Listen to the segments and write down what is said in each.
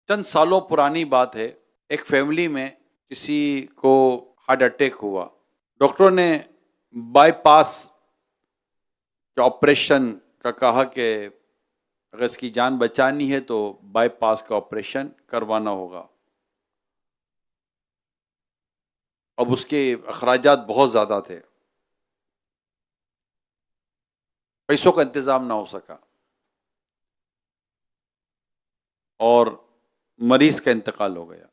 چند سالوں پرانی بات ہے، ایک فیملی میں کسی کو ہارٹ اٹیک ہوا۔ ڈاکٹروں نے بائی پاس کے آپریشن کا کہا کہ اگر اس کی جان بچانی ہے تو بائی پاس کا آپریشن کروانا ہوگا۔ اب اس کے اخراجات بہت زیادہ تھے، پیسوں کا انتظام نہ ہو سکا اور مریض کا انتقال ہو گیا۔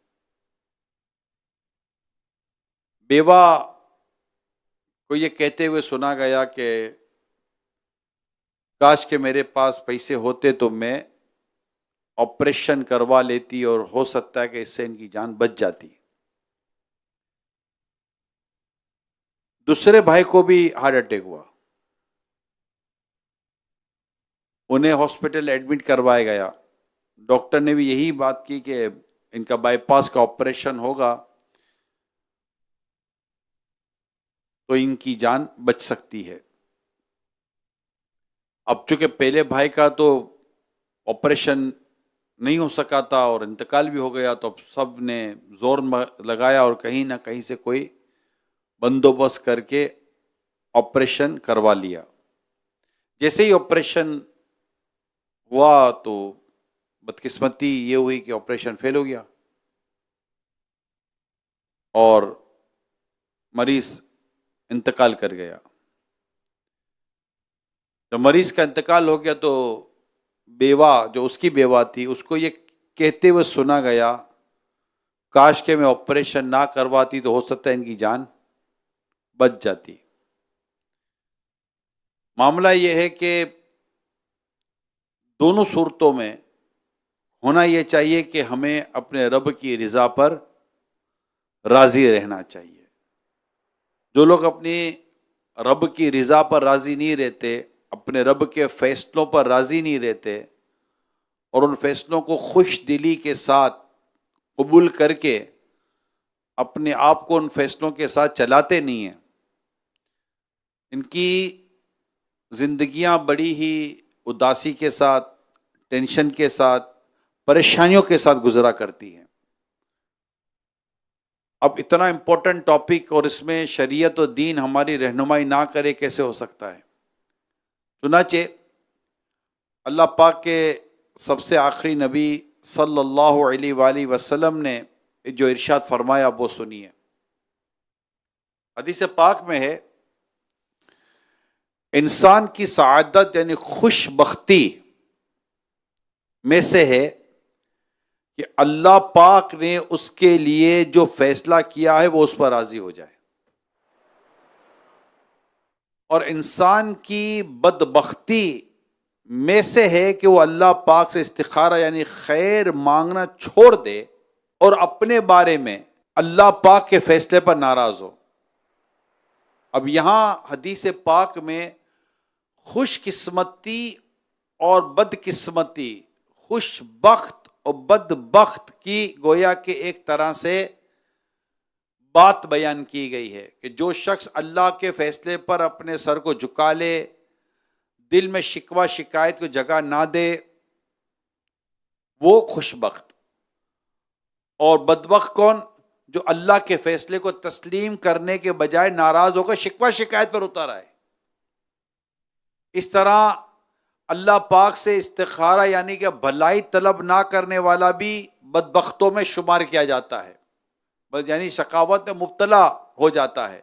بیوہ کو یہ کہتے ہوئے سنا گیا کہ کاش کہ میرے پاس پیسے ہوتے تو میں آپریشن کروا لیتی اور ہو سکتا ہے کہ اس سے ان کی جان بچ جاتی۔ دوسرے بھائی کو بھی ہارٹ اٹیک ہوا، انہیں ہاسپٹل ایڈمٹ کروایا گیا۔ ڈاکٹر نے بھی یہی بات کی کہ ان کا بائی پاس کا آپریشن ہوگا تو ان کی جان بچ سکتی ہے۔ اب چونکہ پہلے بھائی کا تو آپریشن نہیں ہو سکا تھا اور انتقال بھی ہو گیا، تو اب سب نے زور لگایا اور کہیں نہ کہیں سے کوئی بندوبست کر کے آپریشن کروا لیا۔ جیسے ہی آپریشن ہوا تو بدقسمتی یہ ہوئی کہ آپریشن فیل ہو گیا اور مریض انتقال کر گیا۔ جب مریض کا انتقال ہو گیا تو بیوہ، جو اس کی بیوہ تھی، اس کو یہ کہتے ہوئے سنا گیا کاش کہ میں آپریشن نہ کرواتی تو ہو سکتا ہے ان کی جان بچ جاتی۔ معاملہ یہ ہے کہ دونوں صورتوں میں ہونا یہ چاہیے کہ ہمیں اپنے رب کی رضا پر راضی رہنا چاہیے۔ جو لوگ اپنی رب کی رضا پر راضی نہیں رہتے، اپنے رب کے فیصلوں پر راضی نہیں رہتے اور ان فیصلوں کو خوش دلی کے ساتھ قبول کر کے اپنے آپ کو ان فیصلوں کے ساتھ چلاتے نہیں ہیں، ان کی زندگیاں بڑی ہی اداسی کے ساتھ، ٹینشن کے ساتھ، پریشانیوں کے ساتھ گزرا کرتی ہیں۔ اب اتنا امپورٹنٹ ٹاپک اور اس میں شریعت و دین ہماری رہنمائی نہ کرے کیسے ہو سکتا ہے؟ چنانچہ اللہ پاک کے سب سے آخری نبی صلی اللہ علیہ وآلہ وسلم نے جو ارشاد فرمایا وہ سنیے۔ حدیث پاک میں ہے، انسان کی سعادت یعنی خوش بختی میں سے ہے کہ اللہ پاک نے اس کے لیے جو فیصلہ کیا ہے وہ اس پر راضی ہو جائے، اور انسان کی بدبختی میں سے ہے کہ وہ اللہ پاک سے استخارہ یعنی خیر مانگنا چھوڑ دے اور اپنے بارے میں اللہ پاک کے فیصلے پر ناراض ہو۔ اب یہاں حدیث پاک میں خوش قسمتی اور بد قسمتی، خوش بخت اور بد بخت کی گویا کہ ایک طرح سے بات بیان کی گئی ہے کہ جو شخص اللہ کے فیصلے پر اپنے سر کو جھکا لے، دل میں شکوہ شکایت کو جگہ نہ دے، وہ خوش بخت۔ اور بدبخت کون؟ جو اللہ کے فیصلے کو تسلیم کرنے کے بجائے ناراض ہو کر شکوہ شکایت پر اتر آئے۔ اس طرح اللہ پاک سے استخارہ یعنی کہ بھلائی طلب نہ کرنے والا بھی بدبختوں میں شمار کیا جاتا ہے، یعنی شقاوت میں مبتلا ہو جاتا ہے۔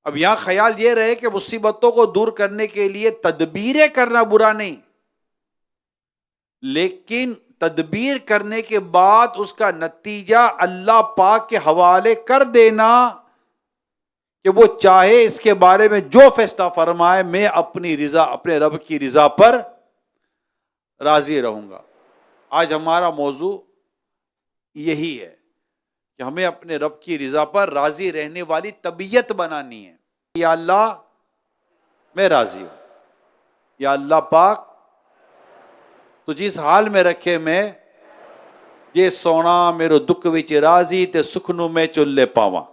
اب یہاں خیال یہ رہے کہ مصیبتوں کو دور کرنے کے لیے تدبیریں کرنا برا نہیں، لیکن تدبیر کرنے کے بعد اس کا نتیجہ اللہ پاک کے حوالے کر دینا کہ وہ چاہے اس کے بارے میں جو فیصلہ فرمائے، میں اپنی رضا، اپنے رب کی رضا پر راضی رہوں گا۔ آج ہمارا موضوع یہی ہے کہ ہمیں اپنے رب کی رضا پر راضی رہنے والی طبیعت بنانی ہے۔ یا اللہ میں راضی ہوں، یا اللہ پاک تو جس حال میں رکھے میں یہ سونا میرے دکھ وچ راضی تے سکھنو میں چلے پاواں۔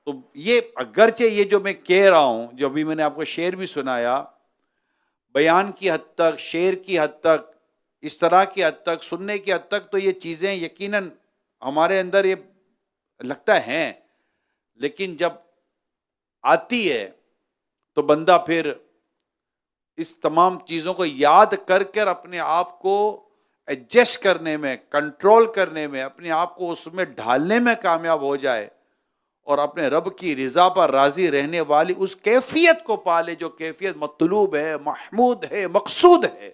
تو یہ اگرچہ یہ جو میں کہہ رہا ہوں، جو ابھی میں نے آپ کو شعر بھی سنایا، بیان کی حد تک، شعر کی حد تک اس طرح کی حد تک، سننے کی حد تک تو یہ چیزیں یقیناً ہمارے اندر یہ لگتا ہے، لیکن جب آتی ہے تو بندہ پھر اس تمام چیزوں کو یاد کر کر اپنے آپ کو ایڈجسٹ کرنے میں، کنٹرول کرنے میں، اپنے آپ کو اس میں ڈھالنے میں کامیاب ہو جائے اور اپنے رب کی رضا پر راضی رہنے والی اس کیفیت کو پالے جو کیفیت مطلوب ہے، محمود ہے، مقصود ہے،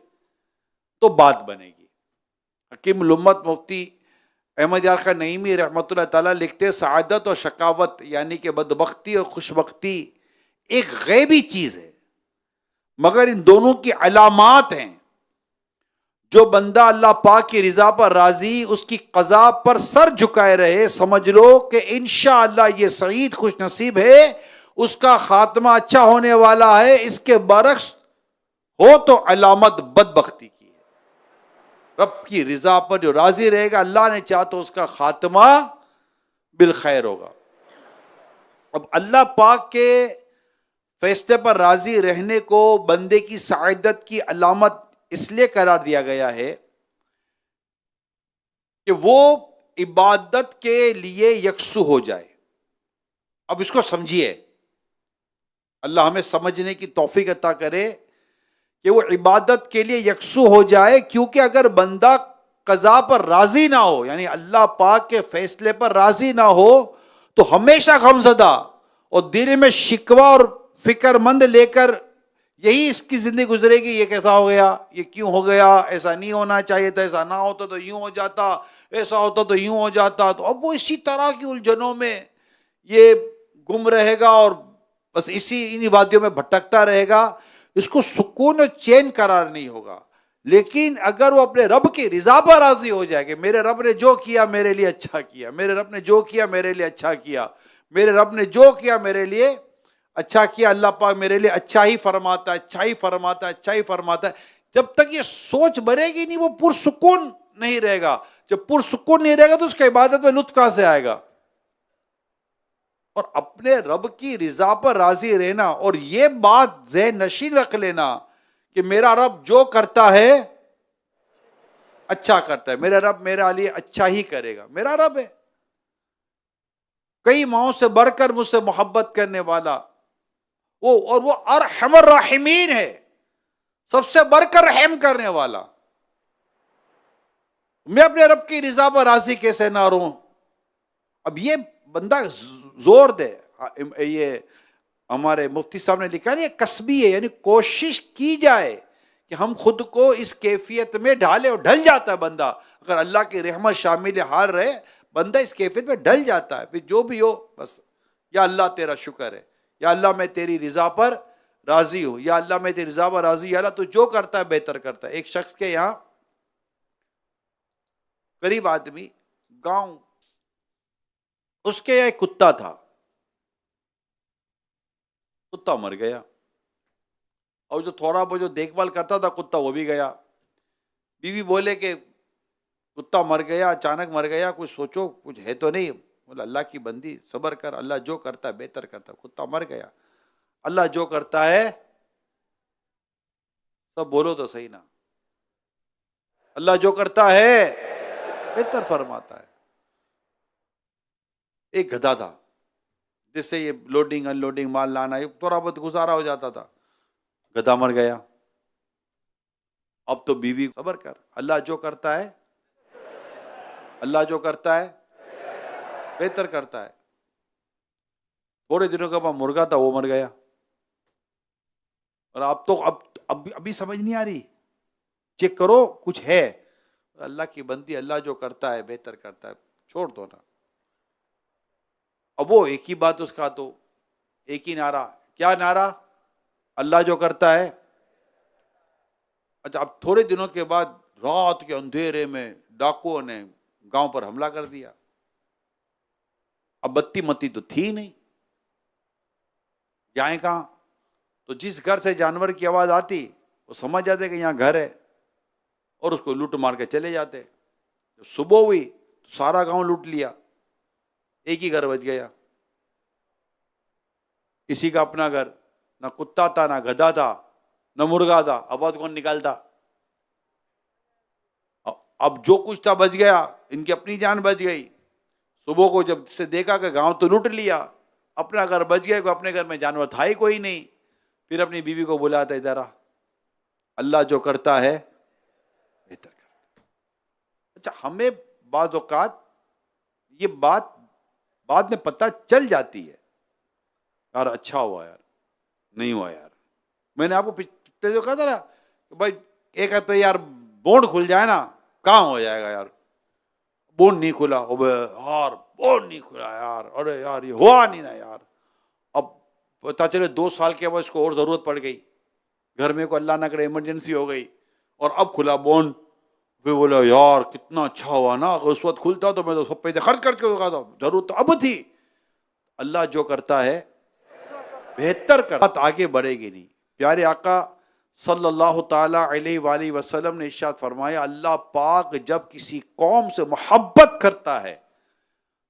تو بات بنے گی۔ حکیم الامت مفتی احمد یار خان نعیمی رحمۃ اللہ تعالیٰ لکھتے، سعادت اور شقاوت یعنی کہ بدبختی اور خوشبختی ایک غیبی چیز ہے، مگر ان دونوں کی علامات ہیں۔ جو بندہ اللہ پاک کی رضا پر راضی، اس کی قضا پر سر جھکائے رہے، سمجھ لو کہ انشاءاللہ یہ سعید خوش نصیب ہے، اس کا خاتمہ اچھا ہونے والا ہے۔ اس کے برعکس ہو تو علامت بدبختی کی ہے۔ رب کی رضا پر جو راضی رہے گا، اللہ نے چاہا تو اس کا خاتمہ بالخیر ہوگا۔ اب اللہ پاک کے فیصلے پر راضی رہنے کو بندے کی سعادت کی علامت اس لیے قرار دیا گیا ہے کہ وہ عبادت کے لیے یکسو ہو جائے۔ اب اس کو سمجھیے، اللہ ہمیں سمجھنے کی توفیق عطا کرے کہ وہ عبادت کے لیے یکسو ہو جائے، کیونکہ اگر بندہ قضا پر راضی نہ ہو، یعنی اللہ پاک کے فیصلے پر راضی نہ ہو، تو ہمیشہ غمزدہ اور دل میں شکوہ اور فکر مند لے کر یہی اس کی زندگی گزرے گی، یہ کیسا ہو گیا، یہ کیوں ہو گیا، ایسا نہیں ہونا چاہیے تھا، ایسا نہ ہوتا تو یوں ہو جاتا، ایسا ہوتا تو یوں ہو جاتا۔ تو اب وہ اسی طرح کی الجھنوں میں یہ گم رہے گا اور بس انہی وادیوں میں بھٹکتا رہے گا، اس کو سکون و چین قرار نہیں ہوگا۔ لیکن اگر وہ اپنے رب کی رضا پر راضی ہو جائے کہ میرے رب نے جو کیا میرے لیے اچھا کیا، میرے رب نے جو کیا میرے لیے اچھا کیا، میرے رب نے جو کیا میرے لیے اچھا کیا، اللہ پاک میرے لیے اچھا ہی فرماتا ہے، اچھا ہی فرماتا ہے، اچھا ہی فرماتا ہے، جب تک یہ سوچ بنے گی نہیں وہ پرسکون نہیں رہے گا۔ جب پرسکون نہیں رہے گا تو اس کی عبادت میں لطف کہاں سے آئے گا؟ اور اپنے رب کی رضا پر راضی رہنا اور یہ بات ذہن نشین رکھ لینا کہ میرا رب جو کرتا ہے اچھا کرتا ہے، میرا رب میرے لیے اچھا ہی کرے گا، میرا رب ہے کئی ماؤں سے بڑھ کر مجھ سے محبت کرنے والا، وہ ارحم الراحمین ہے، سب سے بڑھ کر رحم کرنے والا۔ میں اپنے رب کی رضا پر راضی کیسے نہ رہوں؟ اب یہ بندہ زور دے، یہ ہمارے مفتی صاحب نے لکھا ہے یہ کسبی ہے، یعنی کوشش کی جائے کہ ہم خود کو اس کیفیت میں ڈھالے، اور ڈھل جاتا ہے بندہ اگر اللہ کی رحمت شامل حال رہے، بندہ اس کیفیت میں ڈھل جاتا ہے۔ پھر جو بھی ہو بس یا اللہ تیرا شکر ہے، یا اللہ میں تیری رضا پر راضی ہوں، یا اللہ میں تیری رضا پر راضی، یا اللہ تو جو کرتا ہے بہتر کرتا ہے۔ ایک شخص کے یہاں قریب آدمی گاؤں، اس کے یہاں ایک کتا تھا، کتا مر گیا، اور جو تھوڑا بہت جو دیکھ بھال کرتا تھا کتا وہ بھی گیا۔ بیوی بولے کہ کتا مر گیا، اچانک مر گیا، کچھ سوچو، کچھ ہے تو نہیں؟ بولا اللہ کی بندی صبر کر، اللہ جو کرتا ہے بہتر کرتا ہے۔ کتا مر گیا، اللہ جو کرتا ہے، سب بولو تو صحیح نا، اللہ جو کرتا ہے بہتر فرماتا ہے۔ ایک گدھا تھا جس سے یہ لوڈنگ ان لوڈنگ مال لانا یہ تھوڑا بہت گزارا ہو جاتا تھا، گدھا مر گیا۔ اب تو بیوی صبر کر، اللہ جو کرتا ہے، اللہ جو کرتا ہے بہتر کرتا ہے۔ تھوڑے دنوں کے بعد مرغا تھا وہ مر گیا، اور اب تو ابھی سمجھ نہیں آ رہی، چیک کرو کچھ ہے، اللہ کی بندی اللہ جو کرتا ہے بہتر کرتا ہے، چھوڑ دو نا۔ اب وہ ایک ہی بات اس کا تو ایک ہی نعرہ، کیا نعرہ؟ اللہ جو کرتا ہے۔ اچھا، اب تھوڑے دنوں کے بعد رات کے اندھیرے میں ڈاکوؤں نے گاؤں پر حملہ کر دیا۔ اب بتی متی تو تھی نہیں، جائیں کہاں؟ تو جس گھر سے جانور کی آواز آتی وہ سمجھ جاتے کہ یہاں گھر ہے، اور اس کو لوٹ مار کے چلے جاتے۔ جب صبح ہوئی تو سارا گاؤں لوٹ لیا، ایک ہی گھر بچ گیا، کسی کا اپنا گھر، نہ کتا تھا، نہ گدھا تھا، نہ مرغا تھا، آواز کون نکالتا؟ اب جو کچھ تھا بچ گیا، ان کی اپنی جان بچ گئی. صبح کو جب سے دیکھا کہ گاؤں تو لوٹ لیا، اپنا گھر بچ گیا، کوئی اپنے گھر میں جانور تھا ہی کوئی نہیں. پھر اپنی بیوی کو بلاتا، ادھر آ، اللہ جو کرتا ہے بہتر کرتا ہے. اچھا، ہمیں بعض اوقات یہ بات بعد میں پتہ چل جاتی ہے، یار اچھا ہوا یار، نہیں ہوا یار. میں نے آپ کو پچھلے جو کہا تھا نا کہ بھائی ایک ہے تو یار بونڈ کھل جائے نا کام ہو جائے گا. یار بونڈ نہیں کھلا، یار بونڈ نہیں کھلا یار، ارے یار یہ ہوا نہیں نا یار. اب پتا چلے 2 سال کے بعد اس کو اور ضرورت پڑ گئی، گھر میں کو اللہ نہ کرے ایمرجنسی ہو گئی، اور اب کھلا بونڈ. پھر بولا یار کتنا اچھا ہوا نا، اگر اس وقت کھلتا تو میں تو سب پیسے خرچ کر کے ہوگا تھا، ضرورت تو اب تھی. اللہ جو کرتا ہے بہتر کرتا، بات آگے بڑھے گی نہیں. پیارے آقا صلی اللہ تعالی علیہ وآلہ وسلم نے ارشاد فرمایا، اللہ پاک جب کسی قوم سے محبت کرتا ہے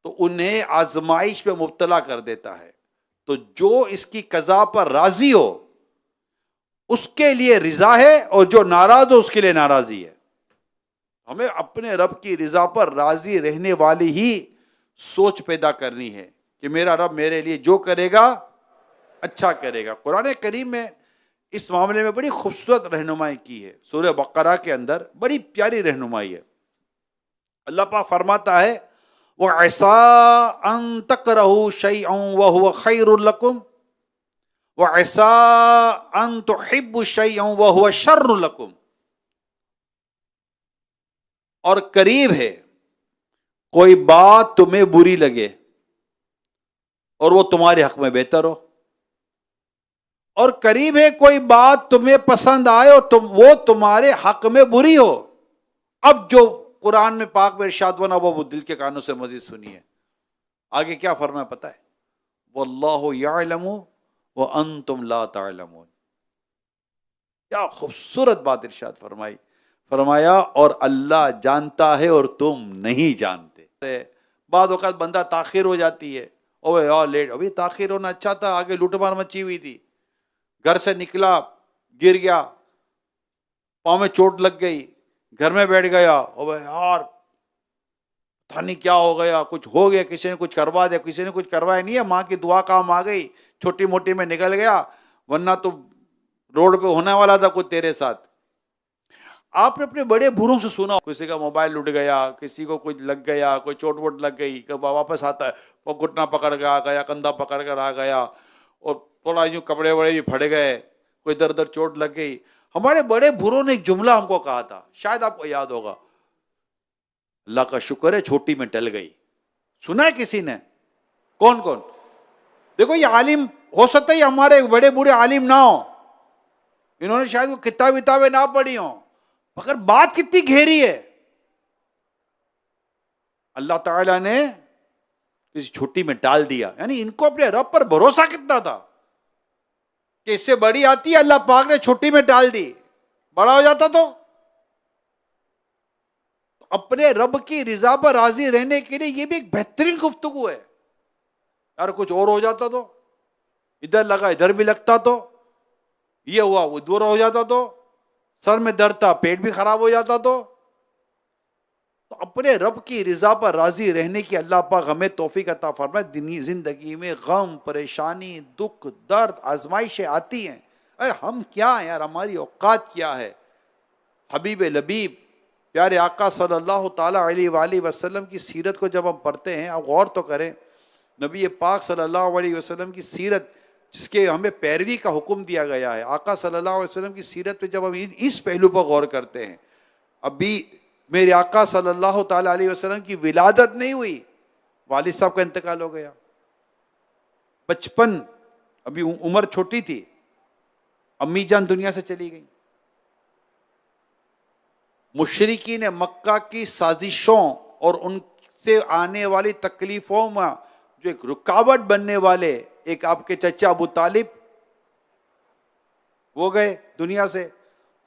تو انہیں آزمائش پہ مبتلا کر دیتا ہے. تو جو اس کی قضا پر راضی ہو اس کے لیے رضا ہے، اور جو ناراض ہو اس کے لیے ناراضی ہے. ہمیں اپنے رب کی رضا پر راضی رہنے والی ہی سوچ پیدا کرنی ہے کہ میرا رب میرے لیے جو کرے گا اچھا کرے گا. قرآن کریم میں اس معاملے میں بڑی خوبصورت رہنمائی کی ہے. سورہ بقرہ کے اندر بڑی پیاری رہنمائی ہے. اللہ پاک فرماتا ہے وَعَسَىٰ أَن تَكْرَهُوا شَيْئًا وَهُوَ خَيْرٌ لَكُمْ وَعَسَىٰ أَن تُحِبُّوا شَيْئًا وَهُوَ شَرٌّ لَكُمْ. اور قریب ہے کوئی بات تمہیں بری لگے اور وہ تمہارے حق میں بہتر ہو، اور قریب ہے کوئی بات تمہیں پسند آئے اور وہ تمہارے حق میں بری ہو. اب جو قرآن میں پاک میں ارشاد بنا وہ دل کے کانوں سے مزید سنیے. آگے کیا فرمایا پتہ ہے؟ واللہ یعلم وانتم لا تعلمون. کیا خوبصورت بات ارشاد فرمائی. فرمایا اور اللہ جانتا ہے اور تم نہیں جانتے. بعض اوقات بندہ تاخیر ہو جاتی ہے، اوے یار لیٹ، ابھی تاخیر ہونا اچھا تھا، آگے لوٹ مار مچی ہوئی تھی، گھر سے نکلا گر گیا، پاؤں میں چوٹ لگ گئی، گھر میں بیٹھ گیا، اوے یار پتہ نہیں کیا ہو گیا، کچھ ہو گیا، کسی نے کچھ کروا دیا، کسی نے کچھ کروایا نہیں ہے، ماں کی دعا کام آ گئی، چھوٹی موٹی میں نکل گیا، ورنہ تو روڈ پہ ہونے والا تھا کچھ تیرے ساتھ. آپ نے اپنے بڑے بوڑھوں سے سنا کسی کا موبائل لٹ گیا، کسی کو کچھ لگ گیا، کوئی چوٹ ووٹ لگ گئی، کب واپس آتا ہے وہ گھٹنا پکڑ کے آ گیا، کندھا پکڑ کر آ گیا، اور تھوڑا یوں کپڑے وڑے بھی پھٹ گئے، کوئی ادھر ادھر چوٹ لگ گئی. ہمارے بڑے بوڑھوں نے ایک جملہ ہم کو کہا تھا، شاید آپ کو یاد ہوگا، اللہ کا شکر ہے چھوٹی میں ٹل گئی. سنا ہے کسی نے؟ کون کون؟ دیکھو یہ عالم ہو سکتا ہے ہمارے بڑے بوڑھے عالم نہ ہوں، انہوں نے شاید وہ کتابیں نہ پڑھی ہوں، مگر بات کتنی گہری ہے. اللہ تعالیٰ نے کسی چھوٹی میں ڈال دیا، یعنی ان کو اپنے رب پر بھروسہ کتنا تھا کہ اس سے بڑی آتی ہے، اللہ پاک نے چھوٹی میں ڈال دی، بڑا ہو جاتا تو. اپنے رب کی رضا پر راضی رہنے کے لیے یہ بھی ایک بہترین گفتگو ہے. یار کچھ اور ہو جاتا تو، ادھر لگا ادھر بھی لگتا تو، یہ ہوا وہ دور ہو جاتا تو، سر میں درد تھا پیٹ بھی خراب ہو جاتا تو اپنے رب کی رضا پر راضی رہنے کی اللہ پاک ہمیں توفیق عطا فرمائے. زندگی میں غم، پریشانی، دکھ، درد، آزمائشیں آتی ہیں، ارے ہم کیا ہیں یار، ہماری اوقات کیا ہے. حبیب لبیب پیارے آقا صلی اللہ تعالیٰ علیہ وآلہ وسلم کی سیرت کو جب ہم پڑھتے ہیں، اب غور تو کریں، نبی پاک صلی اللہ علیہ وسلم کی سیرت جس کے ہمیں پیروی کا حکم دیا گیا ہے، آقا صلی اللہ علیہ وسلم کی سیرت پہ جب ہم اس پہلو پر غور کرتے ہیں، ابھی میرے آقا صلی اللہ تعالیٰ علیہ وسلم کی ولادت نہیں ہوئی، والد صاحب کا انتقال ہو گیا، بچپن، ابھی عمر چھوٹی تھی، امی جان دنیا سے چلی گئی. مشرکین مکہ کی سازشوں اور ان سے آنے والی تکلیفوں میں جو ایک رکاوٹ بننے والے ایک آپ کے چچا ابو طالب وہ گئے دنیا سے،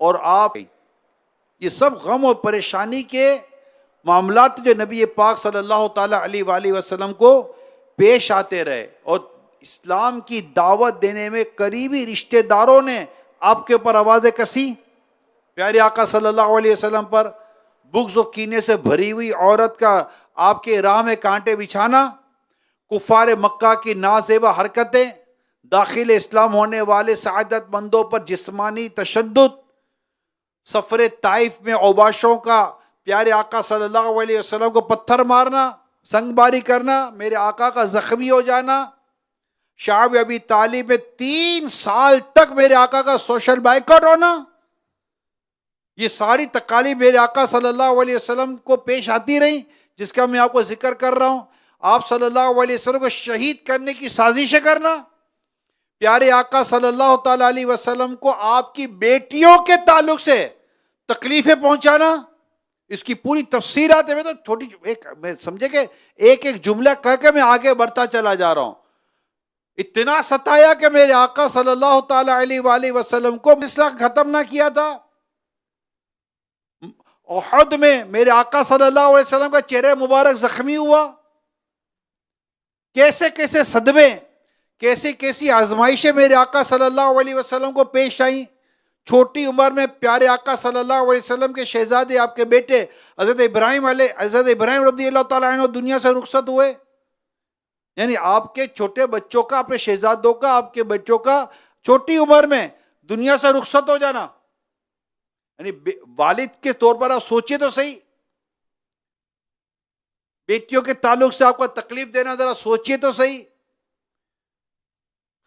اور آپ، یہ سب غم اور پریشانی کے معاملات جو نبی پاک صلی اللہ تعالیٰ علیہ وآلہ وسلم کو پیش آتے رہے، اور اسلام کی دعوت دینے میں قریبی رشتہ داروں نے آپ کے اوپر آوازیں کسی، پیارے آقا صلی اللہ علیہ وسلم پر، بغض و کینے سے بھری ہوئی عورت کا آپ کے راہ میں کانٹے بچھانا، کفار مکہ کی نازیبا حرکتیں، داخل اسلام ہونے والے سعادت مندوں پر جسمانی تشدد، سفر طائف میں اوباشوں کا پیارے آقا صلی اللہ علیہ وسلم کو پتھر مارنا، سنگ باری کرنا، میرے آقا کا زخمی ہو جانا، شعب ابی طالب میں 3 سال تک میرے آقا کا سوشل بائیکاٹ ہونا، یہ ساری تکالیف میرے آقا صلی اللہ علیہ وسلم کو پیش آتی رہی، جس کا میں آپ کو ذکر کر رہا ہوں۔ آپ صلی اللہ علیہ وسلم کو شہید کرنے کی سازشیں کرنا، پیارے آقا صلی اللہ تعالی علیہ وسلم کو آپ کی بیٹیوں کے تعلق سے تکلیفیں پہنچانا، اس کی پوری تفصیلات میں تو چھوٹی میں سمجھے کہ ایک ایک جملہ کہہ کے میں آگے بڑھتا چلا جا رہا ہوں۔ اتنا ستایا کہ میرے آقا صلی اللہ تعالی علیہ وآلہ وسلم کو اسلام ختم نہ کیا تھا۔ احد میں میرے آقا صلی اللہ علیہ وسلم کا چہرہ مبارک زخمی ہوا، کیسے کیسے صدمے، کیسی کیسی آزمائشیں میرے آقا صلی اللہ علیہ وسلم کو پیش آئیں۔ چھوٹی عمر میں پیارے آقا صلی اللہ علیہ وسلم کے شہزادے آپ کے بیٹے حضرت ابراہیم رضی اللہ تعالیٰ عنہ دنیا سے رخصت ہوئے، یعنی آپ کے چھوٹے بچوں کا، اپنے شہزادوں کا، آپ کے بچوں کا چھوٹی عمر میں دنیا سے رخصت ہو جانا، یعنی والد کے طور پر آپ سوچئے تو صحیح، بیٹیوں کے تعلق سے آپ کو تکلیف دینا ذرا سوچئے تو صحیح۔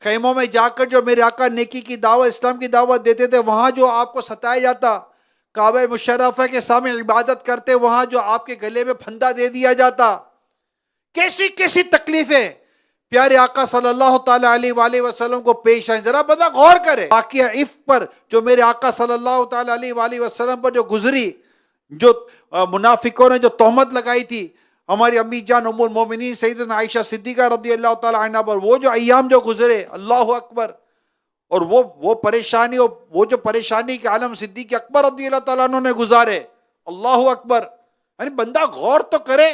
خیموں میں جا کر جو میرے آقا نیکی کی دعوت، اسلام کی دعوت دیتے تھے، وہاں جو آپ کو ستایا جاتا، کعبہ مشرفہ کے سامنے عبادت کرتے وہاں جو آپ کے گلے میں پھندا دے دیا جاتا، کیسی کیسی تکلیفیں پیارے آقا صلی اللہ تعالی علیہ وآلہ وسلم کو پیش آئیں، ذرا بندہ غور کرے واقعہ عفق پر جو میرے آقا صلی اللہ تعالی علیہ وآلہ وسلم پر جو گزری، جو منافقوں نے جو تہمت لگائی تھی ہماری امی جان ام المومنین سیدنا عائشہ صدیقہ رضی اللہ تعالی عنہ پر، وہ جو ایام جو گزرے، اللہ اکبر، اور وہ پریشانی، وہ جو پریشانی کے عالم صدیق اکبر رضی اللہ تعالیٰ عنہ نے گزارے، اللہ اکبر، یعنی بندہ غور تو کرے۔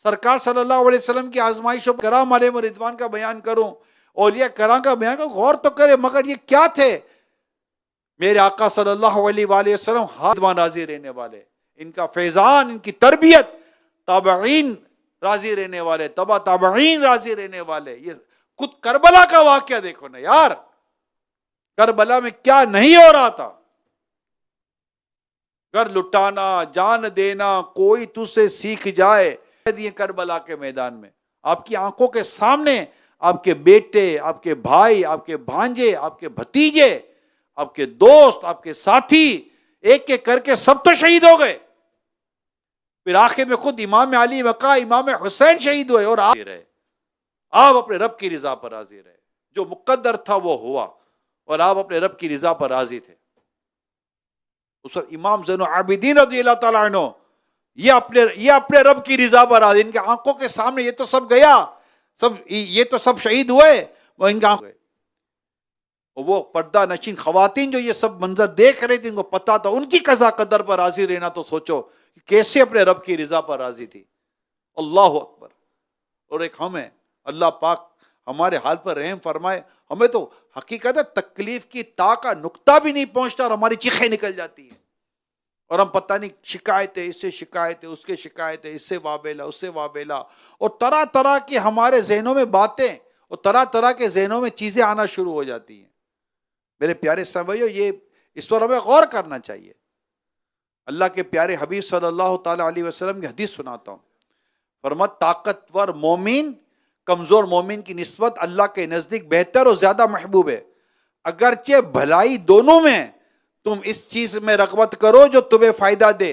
سرکار صلی اللہ علیہ وسلم کی آزمائشوں کرام علیہ رضوان کا بیان کروں، اولیاء کرام کا بیان کروں، غور تو کرے، مگر یہ کیا تھے؟ میرے آقا صلی اللہ علیہ وآلہ وسلم ہاتھ راضی رہنے والے، ان کا فیضان، ان کی تربیت، تابعین راضی رہنے والے، تبع تابعین راضی رہنے والے۔ یہ خود کربلا کا واقعہ دیکھو نا یار، کربلا میں کیا نہیں ہو رہا تھا، گھر لٹانا، جان دینا، کوئی تجھ سے سیکھ جائے، دیے کربلا کے میدان میں آپ کی آنکھوں کے سامنے آپ کے بیٹے، آپ کے بھائی، آپ کے بھانجے، آپ کے بھتیجے، آپ کے دوست، آپ کے ساتھی، ایک ایک کر کے سب تو شہید ہو گئے، پھر آخر میں خود امام علی وقا امام حسین شہید ہوئے، اور آپ اپنے رب کی رضا پر راضی رہے، جو مقدر تھا وہ ہوا، اور آپ اپنے رب کی رضا پر راضی تھے۔ اس وقت امام زین العابدین رضی اللہ تعالیٰ عنہ یہ اپنے رب کی رضا پر راضی، ان کے آنکھوں کے سامنے یہ تو سب گیا، یہ تو سب شہید ہوئے، وہ ان کے آنکھوں، وہ پردہ نشین خواتین جو یہ سب منظر دیکھ رہی تھی، ان کو پتا تھا ان کی قضا قدر پر راضی رہنا، تو سوچو کیسے اپنے رب کی رضا پر راضی تھی، اللہ اکبر۔ اور ایک ہم ہیں، اللہ پاک ہمارے حال پر رحم فرمائے، ہمیں تو حقیقت ہے تکلیف کی تا کا نقطہ بھی نہیں پہنچتا اور ہماری چیخیں نکل جاتی ہیں، اور ہم پتہ نہیں شکایتیں، اس سے شکایتیں، اس کے شکایتیں، اس سے وابیلا، اس سے وابیلا، اور طرح طرح کی ہمارے ذہنوں میں باتیں اور طرح طرح کے ذہنوں میں چیزیں آنا شروع ہو جاتی ہیں۔ میرے پیارے سامعیو، یہ اس پر ہمیں غور کرنا چاہیے۔ اللہ کے پیارے حبیب صلی اللہ تعالی علیہ وسلم کی حدیث سناتا ہوں، فرمایا طاقتور مومن کمزور مومن کی نسبت اللہ کے نزدیک بہتر اور زیادہ محبوب ہے، اگرچہ بھلائی دونوں میں تم اس چیز میں رغبت کرو جو تمہیں فائدہ دے،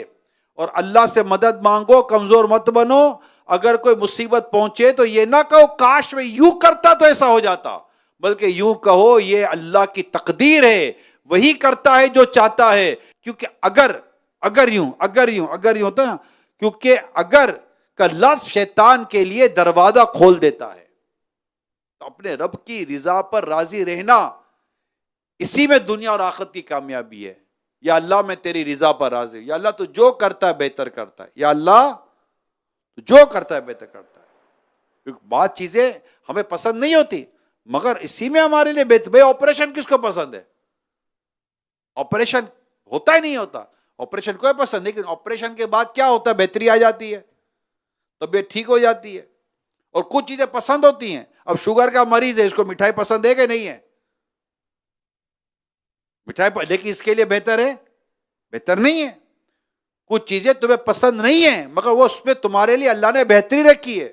اور اللہ سے مدد مانگو، کمزور مت بنو۔ اگر کوئی مصیبت پہنچے تو یہ نہ کہو کاش میں یوں کرتا تو ایسا ہو جاتا، بلکہ یوں کہو یہ اللہ کی تقدیر ہے، وہی کرتا ہے جو چاہتا ہے، کیونکہ اگر یوں ہوتا نا، کیونکہ اگر کا لفظ شیطان کے لیے دروازہ کھول دیتا ہے۔ تو اپنے رب کی رضا پر راضی رہنا، اسی میں دنیا اور آخرت کی کامیابی ہے۔ یا اللہ میں تیری رضا پر راضی ہوں، یا اللہ تو جو کرتا ہے بہتر کرتا ہے، یا اللہ تو جو کرتا ہے بہتر کرتا ہے۔ کیونکہ بعض چیزیں ہمیں پسند نہیں ہوتی، مگر اسی میں ہمارے لیے بہتر۔ بھائی آپریشن کس کو پسند ہے؟ آپریشن ہوتا ہی نہیں ہوتا، آپریشن کوئی پسند، لیکن آپریشن کے بعد کیا ہوتا ہے؟ بہتری آ جاتی ہے، طبیعت ٹھیک ہو جاتی ہے، اور کچھ چیزیں پسند ہوتی ہیں. اب شوگر کا مریض ہے، اس کو مٹھائی پسند ہے کہ نہیں ہے؟ مٹھائی لیکن اس کے لیے بہتر ہے؟ بہتر نہیں ہے. کچھ چیزیں تمہیں پسند نہیں ہیں مگر وہ اس میں تمہارے لیے اللہ نے بہتری رکھی ہے.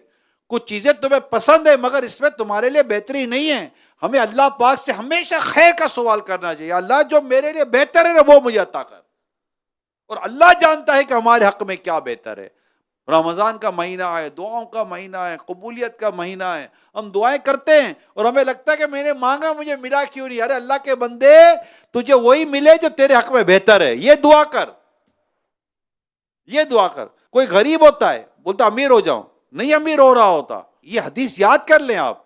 کچھ چیزیں تمہیں پسند ہے مگر اس میں تمہارے لیے بہتری نہیں ہے. ہمیں اللہ پاک سے ہمیشہ خیر کا سوال کرنا چاہیے. اللہ جو میرے لیے بہتر ہے نا وہ مجھے عطا کر. اور اللہ جانتا ہے کہ ہمارے حق میں کیا بہتر ہے. رمضان کا مہینہ ہے، دعاؤں کا مہینہ ہے، قبولیت کا مہینہ ہے. ہم دعائیں کرتے ہیں اور ہمیں لگتا ہے کہ میں نے مانگا مجھے ملا کیوں نہیں. ارے اللہ کے بندے، تجھے وہی ملے جو تیرے حق میں بہتر ہے. یہ دعا کر، یہ دعا کر. کوئی غریب ہوتا ہے بولتا امیر ہو جاؤں، نہیں امیر ہو رہا ہوتا. یہ حدیث یاد کر لیں آپ.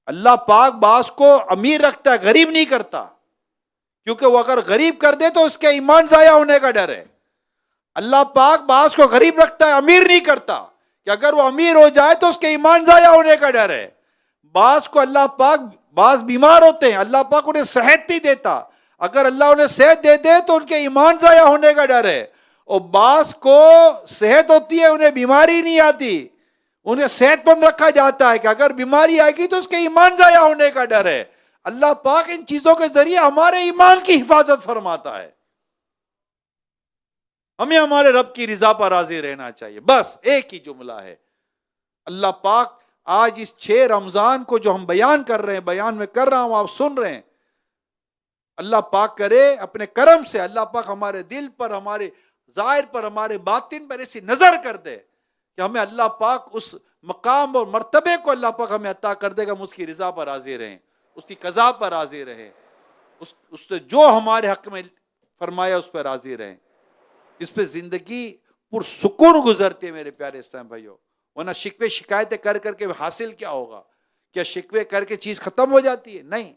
اللہ پاک بعض کو امیر رکھتا ہے، غریب نہیں کرتا، کیونکہ وہ اگر غریب کر دے تو اس کے ایمان ضائع ہونے کا ڈر ہے. اللہ پاک بعض کو غریب رکھتا ہے، امیر نہیں کرتا، کہ اگر وہ امیر ہو جائے تو اس کے ایمان ضائع ہونے کا ڈر ہے. بعض کو اللہ پاک، بعض بیمار ہوتے ہیں، اللہ پاک انہیں صحت نہیں دیتا، اگر اللہ انہیں صحت دے دے تو ان کے ایمان ضائع ہونے کا ڈر ہے. اور بعض کو صحت ہوتی ہے، انہیں بیماری نہیں آتی، انہیں صحت مند رکھا جاتا ہے کہ اگر بیماری آئے گی تو اس کے ایمان ضائع ہونے کا ڈر ہے. اللہ پاک ان چیزوں کے ذریعے ہمارے ایمان کی حفاظت فرماتا ہے. ہمیں ہمارے رب کی رضا پر راضی رہنا چاہیے. بس ایک ہی جملہ ہے. اللہ پاک آج اس 6 رمضان کو جو ہم بیان کر رہے ہیں، بیان میں کر رہا ہوں، آپ سن رہے ہیں، اللہ پاک کرے اپنے کرم سے اللہ پاک ہمارے دل پر، ہمارے ظاہر پر، ہمارے باطن پر ایسی نظر کر دے کہ ہمیں اللہ پاک اس مقام اور مرتبے کو اللہ پاک ہمیں عطا کر دے گا. ہم اس کی رضا پر راضی رہیں، اس کی قضا پر راضی رہیں، اس نے جو ہمارے حق میں فرمایا اس پہ راضی رہیں. اس پہ زندگی پرسکون گزرتی ہے میرے پیارے اسلام بھائیوں. ورنہ شکوے شکایتیں کر کر کے حاصل کیا ہوگا؟ کیا شکوے کر کے چیز ختم ہو جاتی ہے؟ نہیں.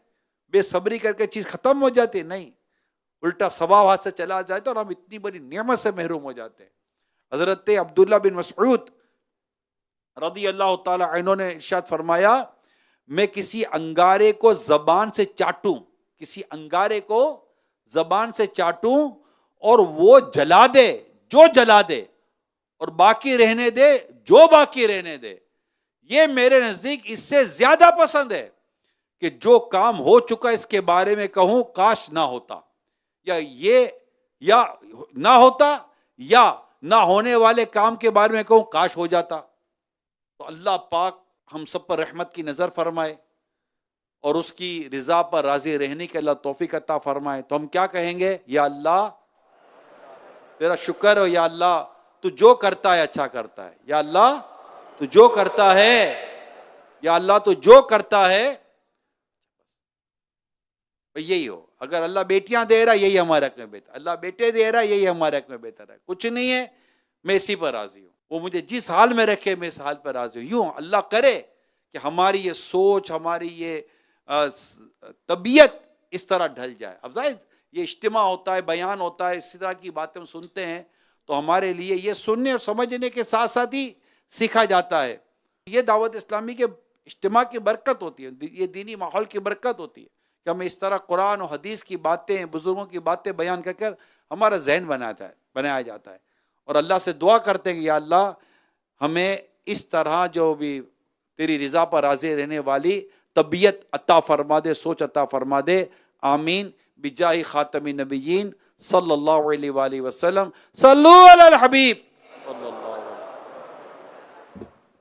بے صبری کر کے چیز ختم ہو جاتی ہے؟ نہیں. الٹا ثواب ہاتھ سے چلا جائے تو اور ہم اتنی بڑی نعمت سے محروم ہو جاتے ہیں. حضرت عبداللہ بن مسعود رضی اللہ تعالی عنہ نے ارشاد فرمایا، میں کسی انگارے کو زبان سے چاٹوں، کسی انگارے کو زبان سے چاٹوں اور وہ جلا دے جو جلا دے، اور باقی رہنے دے جو باقی رہنے دے، یہ میرے نزدیک اس سے زیادہ پسند ہے کہ جو کام ہو چکا اس کے بارے میں کہوں کاش نہ ہوتا، یا نہ ہوتا، یا نہ ہونے والے کام کے بارے میں کہوں کاش ہو جاتا. تو اللہ پاک ہم سب پر رحمت کی نظر فرمائے اور اس کی رضا پر راضی رہنے کے اللہ توفیق عطا فرمائے. تو ہم کیا کہیں گے؟ یا اللہ تیرا شکر ہو، یا اللہ تو جو کرتا ہے اچھا کرتا ہے، یا اللہ تو جو کرتا ہے، یا اللہ تو جو کرتا ہے یہی ہو. اگر اللہ بیٹیاں دے رہا یہی ہمارے حق میں بہتر، اللہ بیٹے دے رہا یہی ہمارے حق میں بہتر ہے. کچھ نہیں ہے، میں اسی پر راضی ہوں. وہ مجھے جس حال میں رکھے میں اس حال پر راضی ہوں. یوں اللہ کرے کہ ہماری یہ سوچ، ہماری یہ طبیعت اس طرح ڈھل جائے. اب ظاہر یہ اجتماع ہوتا ہے، بیان ہوتا ہے، اسی طرح کی باتیں ہم سنتے ہیں تو ہمارے لیے یہ سننے اور سمجھنے کے ساتھ ساتھ ہی سیکھا جاتا ہے. یہ دعوت اسلامی کے اجتماع کی برکت ہوتی ہے، یہ دینی ماحول کی برکت ہوتی ہے کہ ہمیں اس طرح قرآن و حدیث کی باتیں، بزرگوں کی باتیں بیان کر کر ہمارا ذہن بنایا جاتا ہے. اور اللہ سے دعا کرتے ہیں کہ یا اللہ ہمیں اس طرح جو بھی تیری رضا پر راضی رہنے والی طبیعت عطا فرما دے، سوچ عطا فرما دے. آمین بجاہ خاتم النبیین صلی اللہ علیہ وآلہ وسلم. صلو علی الحبیب.